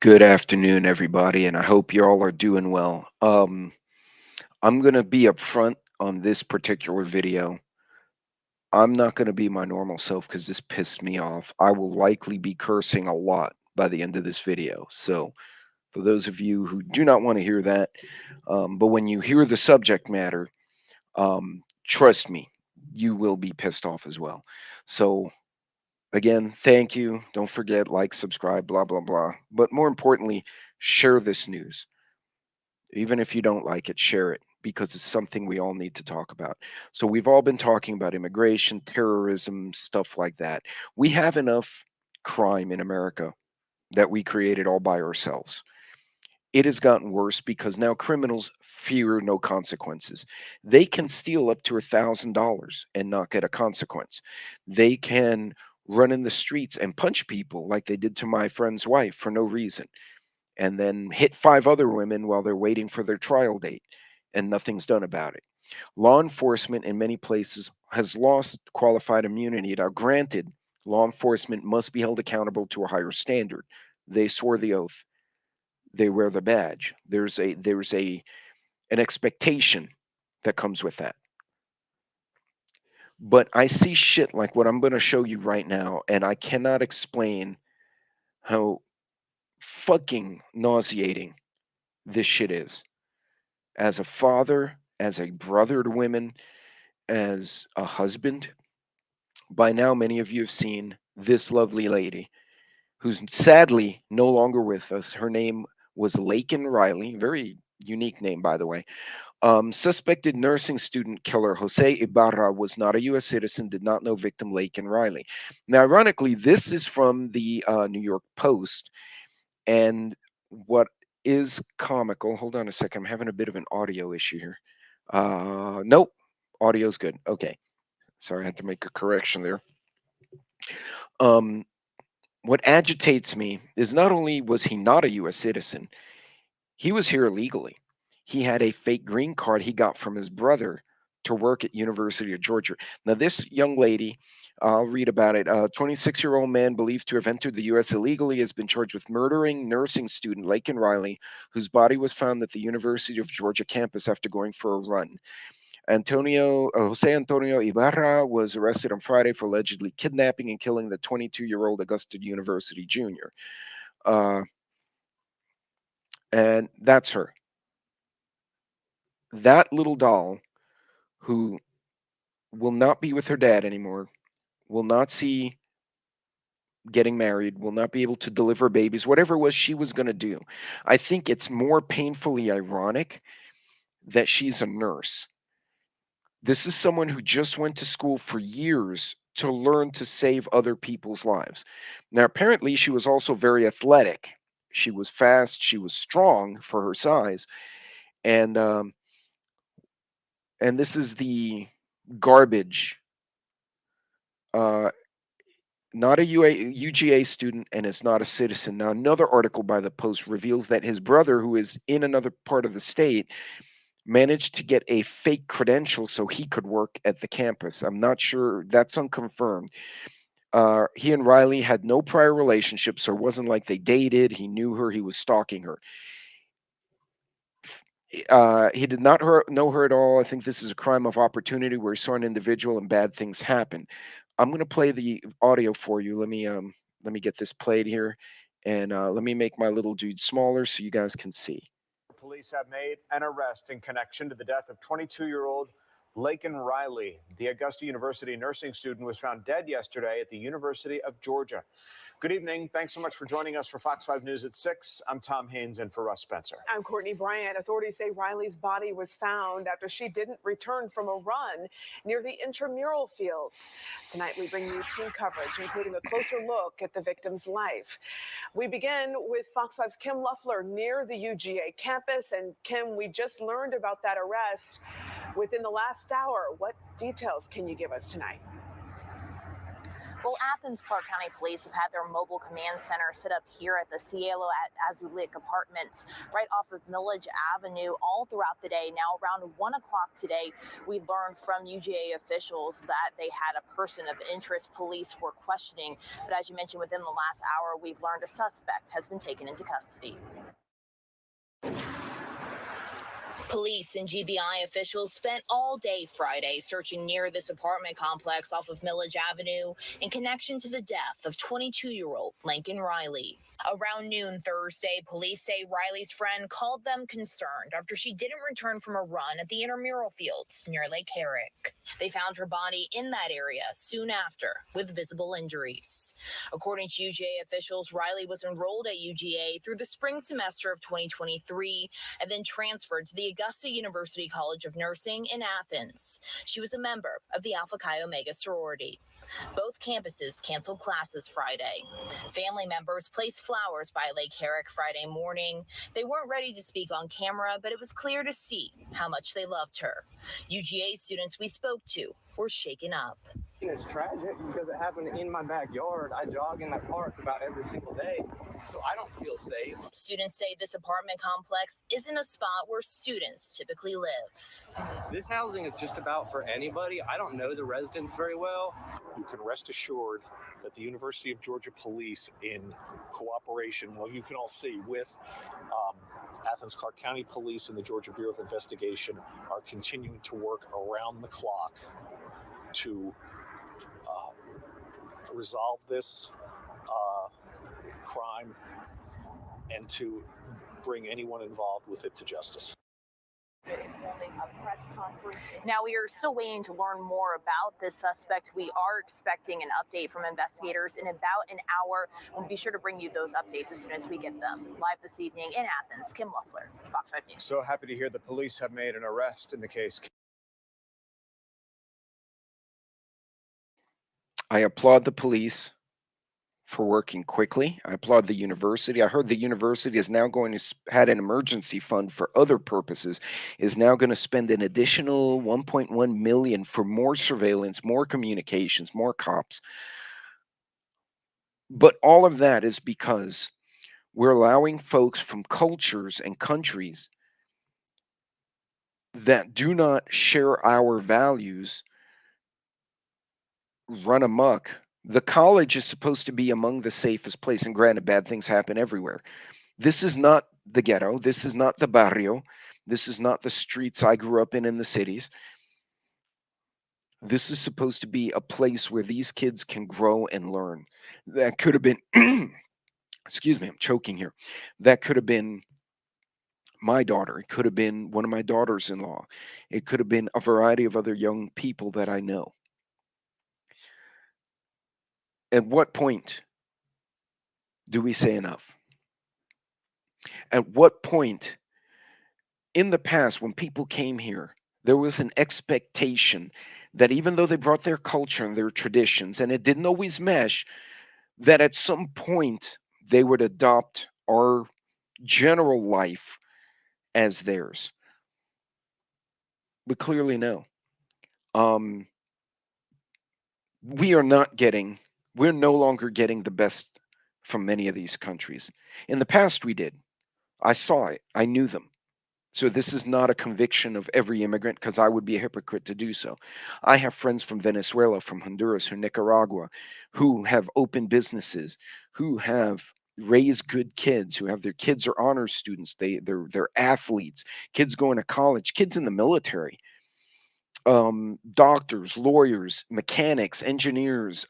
Good afternoon, everybody, and I hope you all are doing well. I'm going to be upfront on this particular video. I'm not going to be my normal self because this pissed me off. I will likely be cursing a lot by the end of this video. So, for those of you who do not want to hear that, but when you hear the subject matter, trust me, you will be pissed off as well. So, again, thank you. Don't forget, like, subscribe, blah, blah, blah. But more importantly, share this news. Even if you don't like it, share it because it's something we all need to talk about. So, we've all been talking about immigration, terrorism, stuff like that. We have enough crime in America that we created all by ourselves. It has gotten worse because now criminals fear no consequences. They can steal up to $1,000 and not get a consequence. They can run in the streets and punch people like they did to my friend's wife for no reason and then hit five other women while they're waiting for their trial date, and nothing's done about it. Law enforcement in many places has lost qualified immunity. Now, granted, law enforcement must be held accountable to a higher standard. They swore the oath. They wear the badge. There's a an expectation that comes with that. But I see shit like what I'm going to show you right now, and I cannot explain how fucking nauseating this shit is. As a father, as a brother to women, as a husband. By now, many of you have seen this lovely lady who's sadly no longer with us. Her name was Laken Riley, very unique name, by the way. Suspected nursing student killer Jose Ibarra was not a U.S. citizen, did not know victim Laken Riley. Now, ironically, this is from the New York Post. And what is comical, hold on a second, I'm having a bit of an audio issue here. Nope, audio's good. Okay. Sorry, I had to make a correction there. Um, what agitates me is not only was he not a US citizen, he was here illegally. He had a fake green card he got from his brother to work at University of Georgia. Now, this young lady, I'll read about it. A 26-year-old man believed to have entered the U.S. illegally has been charged with murdering nursing student Laken Riley, whose body was found at the University of Georgia campus after going for a run. Jose Antonio Ibarra was arrested on Friday for allegedly kidnapping and killing the 22-year-old Augusta University junior. Uh, and that's her. That little doll who will not be with her dad anymore, will not see getting married, will not be able to deliver babies, whatever it was she was going to do. I think it's more painfully ironic that she's a nurse. This is someone who just went to school for years to learn to save other people's lives. Now, apparently, she was also very athletic. She was fast. She was strong for her size, and this is the garbage. Uh, Not a UGA student, and is not a citizen. Now, another article by the Post reveals that his brother, who is in another part of the state, managed to get a fake credential so he could work at the campus. I'm not sure, that's unconfirmed. He and Riley had no prior relationship, so it wasn't like they dated. He knew her, he was stalking her. He did not know her at all. I think this is a crime of opportunity where he saw an individual and bad things happen. I'm going to play the audio for you. Let me get this played here, and let me make my little dude smaller so you guys can see. Police have made an arrest in connection to the death of 22-year-old Laken Riley. The Augusta University nursing student was found dead yesterday at the University of Georgia. Good evening. Thanks so much for joining us for Fox 5 News at 6. I'm Tom Haynes in for Russ Spencer. I'm Courtney Bryant. Authorities say Riley's body was found after she didn't return from a run near the intramural fields. Tonight, we bring you team coverage, including a closer look at the victim's life. We begin with Fox 5's Kim Luffler near the UGA campus. And Kim, we just learned about that arrest within the last hour. What details can you give us tonight? Well, Athens Clark County Police have had their mobile command center set up here at the Cielo at Azulik Apartments, right off of Millage Avenue, all throughout the day. Now, around 1 o'clock today, we learned from UGA officials that they had a person of interest police were questioning. But as you mentioned, within the last hour, we've learned a suspect has been taken into custody. Police and GBI officials spent all day Friday searching near this apartment complex off of Millage Avenue in connection to the death of 22-year-old Lincoln Riley. Around noon Thursday, police say Riley's friend called them concerned after she didn't return from a run at the intramural fields near Lake Herrick. They found her body in that area soon after with visible injuries. According to UGA officials, Riley was enrolled at UGA through the spring semester of 2023 and then transferred to the Augusta University College of Nursing in Athens. She was a member of the Alpha Chi Omega sorority. Both campuses canceled classes Friday. Family members placed flowers by Lake Herrick Friday morning. They weren't ready to speak on camera, but it was clear to see how much they loved her. UGA students we spoke to were shaken up. It's tragic because it happened in my backyard. I jog in that park about every single day, so I don't feel safe. Students say this apartment complex isn't a spot where students typically live. This housing is just about for anybody. I don't know the residents very well. You can rest assured that the University of Georgia Police, in cooperation, well, you can all see, with Athens Clark County Police and the Georgia Bureau of Investigation, are continuing to work around the clock to resolve this crime and to bring anyone involved with it to justice. Now, we are still waiting to learn more about this suspect. We are expecting an update from investigators in about an hour. We'll be sure to bring you those updates as soon as we get them. Live this evening in Athens, Kim Loeffler, Fox 5 News. So happy to hear the police have made an arrest in the case. I applaud the police for working quickly. I applaud the university. I heard the university is now going to had an emergency fund for other purposes, is now going to spend an additional 1.1 million for more surveillance, more communications, more cops. But all of that is because we're allowing folks from cultures and countries that do not share our values run amok. The college is supposed to be among the safest place, and granted, bad things happen everywhere. This is not the ghetto. This is not the barrio. This is not the streets I grew up in the cities. This is supposed to be a place where these kids can grow and learn. That could have been, excuse me, I'm choking here. That could have been my daughter. It could have been one of my daughters in law. It could have been a variety of other young people that I know. At what point do we say enough? At what point in the past, when people came here, there was an expectation that even though they brought their culture and their traditions, and it didn't always mesh, that at some point they would adopt our general life as theirs. But clearly, no. Um, we are not getting, we're no longer getting the best from many of these countries. In the past, we did. I saw it, I knew them. So this is not a conviction of every immigrant because I would be a hypocrite to do so. I have friends from Venezuela, from Honduras, from Nicaragua, who have open businesses, who have raised good kids, who have their kids are honors students, they're athletes, kids going to college, kids in the military, doctors, lawyers, mechanics, engineers,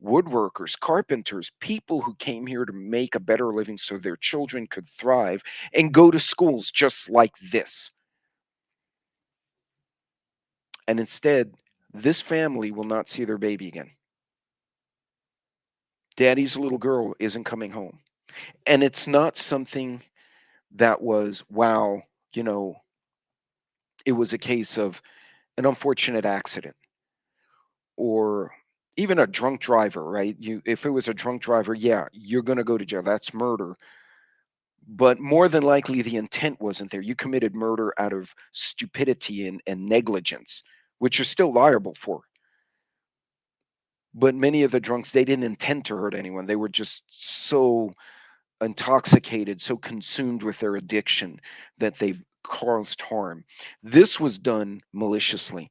woodworkers, carpenters, people who came here to make a better living so their children could thrive and go to schools just like this. And instead, this family will not see their baby again. Daddy's little girl isn't coming home. And it's not something that was, wow, you know, it was a case of an unfortunate accident or even a drunk driver, right? You, if it was a drunk driver, yeah, you're going to go to jail. That's murder. But more than likely, the intent wasn't there. You committed murder out of stupidity and negligence, which you're still liable for. But many of the drunks, they didn't intend to hurt anyone. They were just so intoxicated, so consumed with their addiction that they've caused harm. This was done maliciously.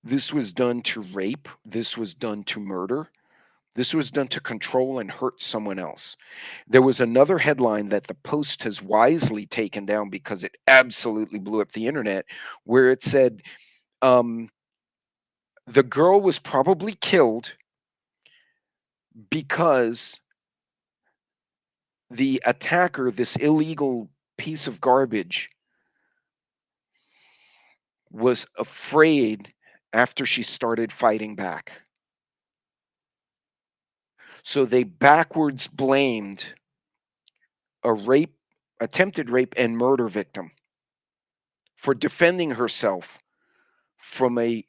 This was done to rape. This was done to murder. This was done to control and hurt someone else. There was another headline that the Post has wisely taken down because it absolutely blew up the internet, where it said um, the girl was probably killed because the attacker, this illegal piece of garbage, was afraid after she started fighting back. So they backwards blamed a rape, attempted rape, and murder victim for defending herself from a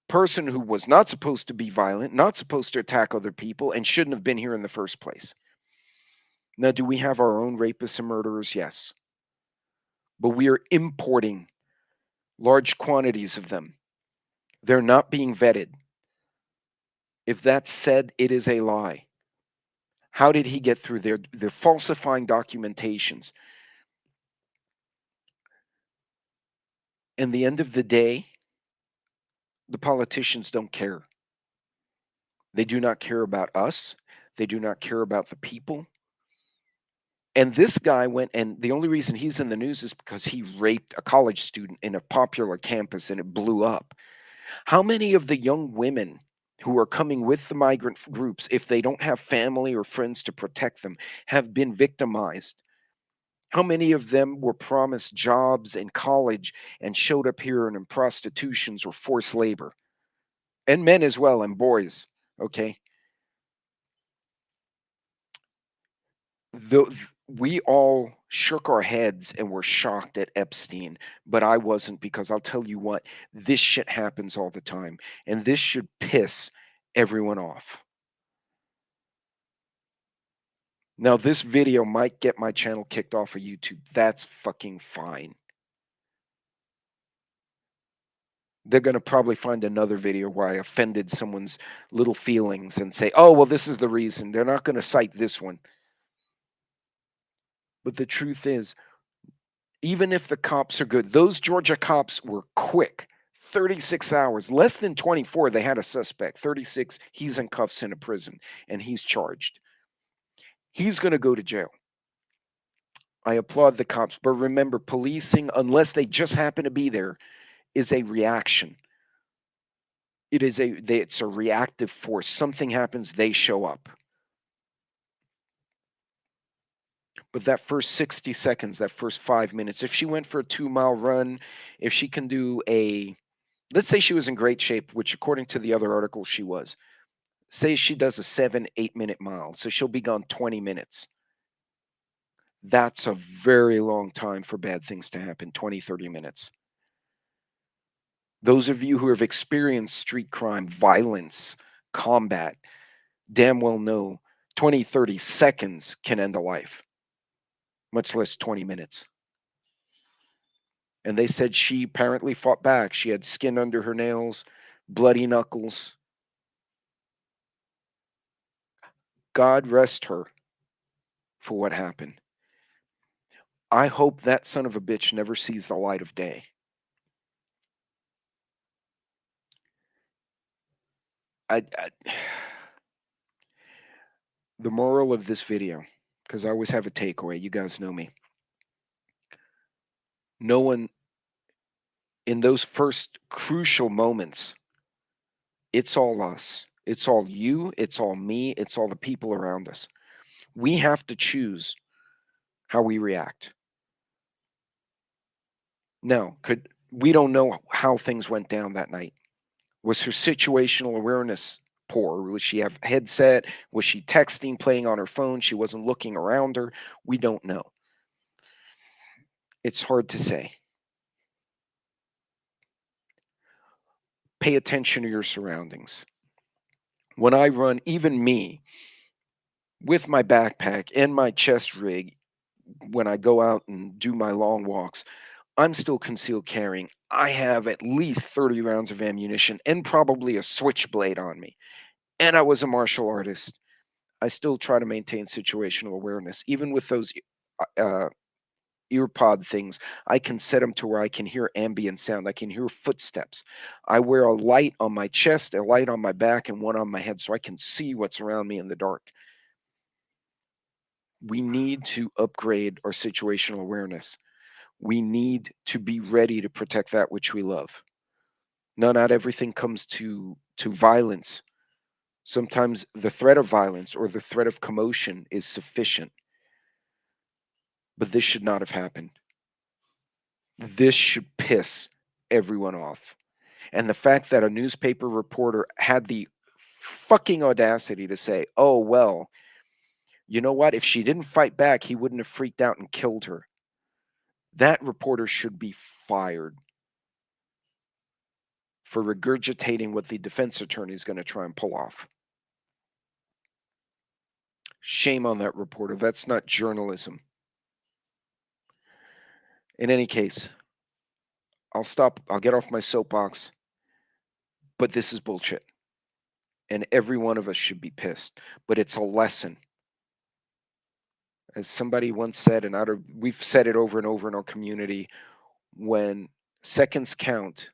person who was not supposed to be violent, not supposed to attack other people, and shouldn't have been here in the first place. Now, do we have our own rapists and murderers? Yes. But we are importing large quantities of them. They're not being vetted. If that's said, it is a lie. How did he get through? They're falsifying documentations. And the end of the day, the politicians don't care. They do not care about us. They do not care about the people. And this guy went, and the only reason he's in the news is because he raped a college student in a popular campus and it blew up. How many of the young women who are coming with the migrant groups, if they don't have family or friends to protect them, have been victimized? How many of them were promised jobs in college and showed up here and in prostitutions or forced labor? And men as well, and boys. Okay. We all shook our heads and were shocked at Epstein, but I wasn't, because I'll tell you what, this shit happens all the time, and this should piss everyone off. Now, this video might get my channel kicked off of YouTube. That's fucking fine. They're going to probably find another video where I offended someone's little feelings and say, oh, well, this is the reason. They're not going to cite this one. But the truth is, even if the cops are good, those Georgia cops were quick. 36 hours, less than 24, they had a suspect. 36, he's in cuffs in a prison and he's charged. He's going to go to jail. I applaud the cops, but remember, policing, unless they just happen to be there, is a reaction. It's a reactive force. Something happens, they show up. But that first 60 seconds, that first 5 minutes, if she went for a 2-mile run, if she can do let's say she was in great shape, which according to the other article she was. Say she does a 7-8 minute mile, so she'll be gone 20 minutes. That's a very long time for bad things to happen, 20-30 minutes. Those of you who have experienced street crime, violence, combat, damn well know 20-30 seconds can end a life, much less 20 minutes. And they said she apparently fought back. She had skin under her nails, bloody knuckles. God rest her for what happened. I hope that son of a bitch never sees the light of day. I the moral of this video, because I always have a takeaway, you guys know me. No one, in those first crucial moments, it's all us. It's all you, it's all me, it's all the people around us. We have to choose how we react. Now, we don't know how things went down that night. Was her situational awareness poor? Was she have headset? Was she texting, playing on her phone? She wasn't looking around her. We don't know. It's hard to say. Pay attention to your surroundings. When I run, even me, with my backpack and my chest rig, when I go out and do my long walks, I'm still concealed carrying. I have at least 30 rounds of ammunition and probably a switchblade on me. And I was a martial artist. I still try to maintain situational awareness. Even with those uh, ear pod things, I can set them to where I can hear ambient sound. I can hear footsteps. I wear a light on my chest, a light on my back, and one on my head so I can see what's around me in the dark. We need to upgrade our situational awareness. We need to be ready to protect that which we love. No, not everything comes to violence. Sometimes the threat of violence or the threat of commotion is sufficient, but this should not have happened. This should piss everyone off. And the fact that a newspaper reporter had the fucking audacity to say, oh, well, you know what? If she didn't fight back, he wouldn't have freaked out and killed her. That reporter should be fired for regurgitating what the defense attorney is going to try and pull off. Shame on that reporter. That's not journalism. In any case, I'll stop. I'll get off my soapbox, but this is bullshit. And every one of us should be pissed. But it's a lesson. As somebody once said, and we've said it over and over in our community, when seconds count,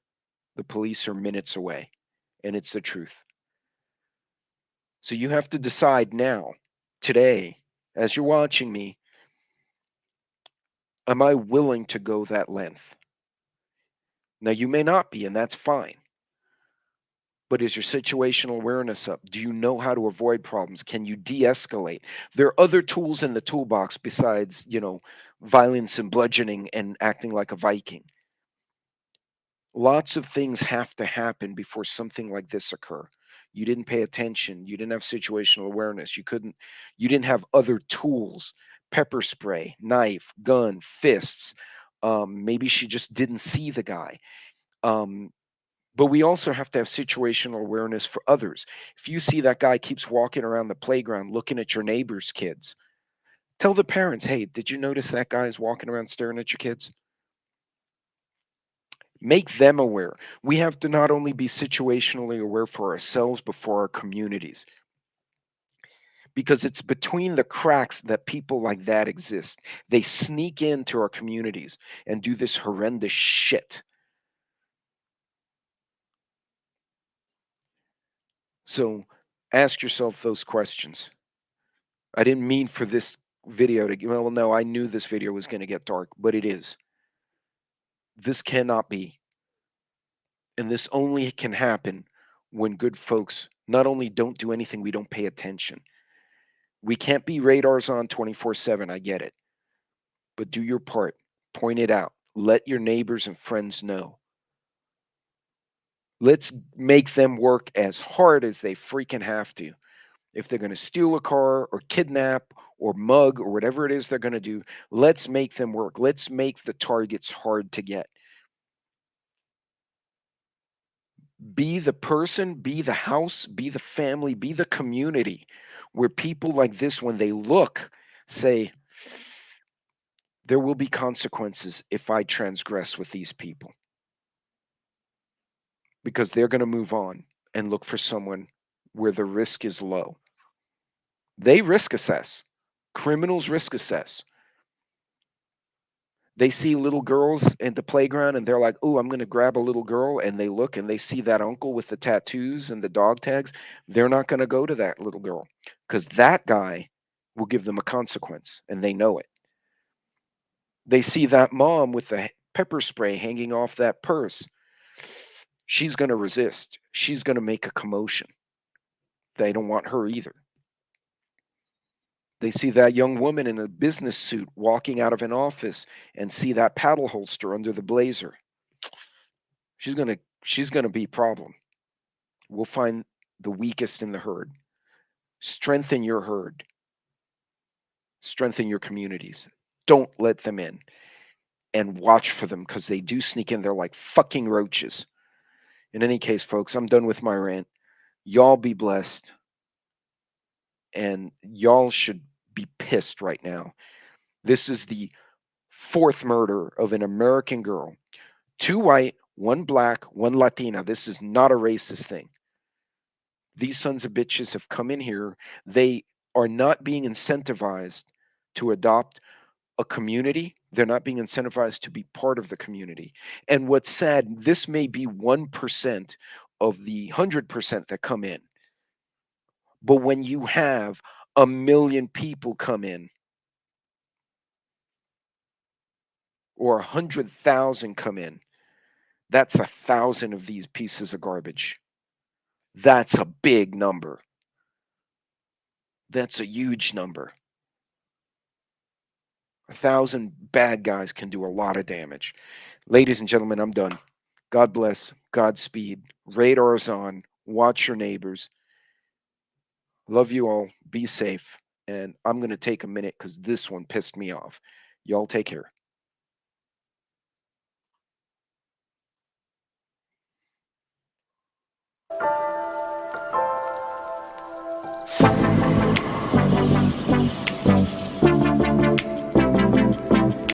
the police are minutes away. And it's the truth. So you have to decide now, today, as you're watching me, am I willing to go that length? Now, you may not be, and that's fine. But is your situational awareness up? Do you know how to avoid problems? Can you de-escalate? There are other tools in the toolbox besides, violence and bludgeoning and acting like a Viking. Lots of things have to happen before something like this occur. You didn't pay attention. You didn't have situational awareness. You didn't have other tools, pepper spray, knife, gun, fists. Maybe she just didn't see the guy. Um, but we also have to have situational awareness for others. If you see that guy keeps walking around the playground looking at your neighbor's kids, tell the parents, hey, did you notice that guy is walking around staring at your kids? Make them aware. We have to not only be situationally aware for ourselves, but for our communities. Because it's between the cracks that people like that exist. They sneak into our communities and do this horrendous shit. So ask yourself those questions. I didn't mean for this video to, well, no, I knew this video was going to get dark, but it is. This cannot be. And this only can happen when good folks not only don't do anything, we don't pay attention. We can't be radars on 24/7. I get it. But do your part. Point it out. Let your neighbors and friends know. Let's make them work as hard as they freaking have to. If they're going to steal a car or kidnap or mug or whatever it is they're going to do, let's make them work. Let's make the targets hard to get. Be the person, be the house, be the family, be the community where people like this, when they look, say, there will be consequences if I transgress with these people, because they're going to move on and look for someone where the risk is low. They risk assess. Criminals risk assess. They see little girls at the playground and they're like, oh, I'm going to grab a little girl. And they look and they see that uncle with the tattoos and the dog tags. They're not going to go to that little girl because that guy will give them a consequence and they know it. They see that mom with the pepper spray hanging off that purse. She's going to resist. She's going to make a commotion. They don't want her either. They see that young woman in a business suit walking out of an office and see that paddle holster under the blazer. She's gonna be a problem. We'll find the weakest in the herd. Strengthen your herd. Strengthen your communities. Don't let them in and watch for them because they do sneak in. They're like fucking roaches. In any case, folks, I'm done with my rant. Y'all be blessed. And y'all should be pissed right now. This is the fourth murder of an American girl. 2 white, 1 black, 1 Latina. This is not a racist thing. These sons of bitches have come in here. They are not being incentivized to adopt a community. They're not being incentivized to be part of the community. And what's sad, this may be 1% of the 100% that come in. But when you have a million people come in, or 100,000 come in, that's 1,000 of these pieces of garbage. That's a big number. That's a huge number. 1,000 bad guys can do a lot of damage. Ladies and gentlemen, I'm done. God bless. Godspeed. Radar's on. Watch your neighbors. Love you all. Be safe. And I'm going to take a minute because this one pissed me off. Y'all take care.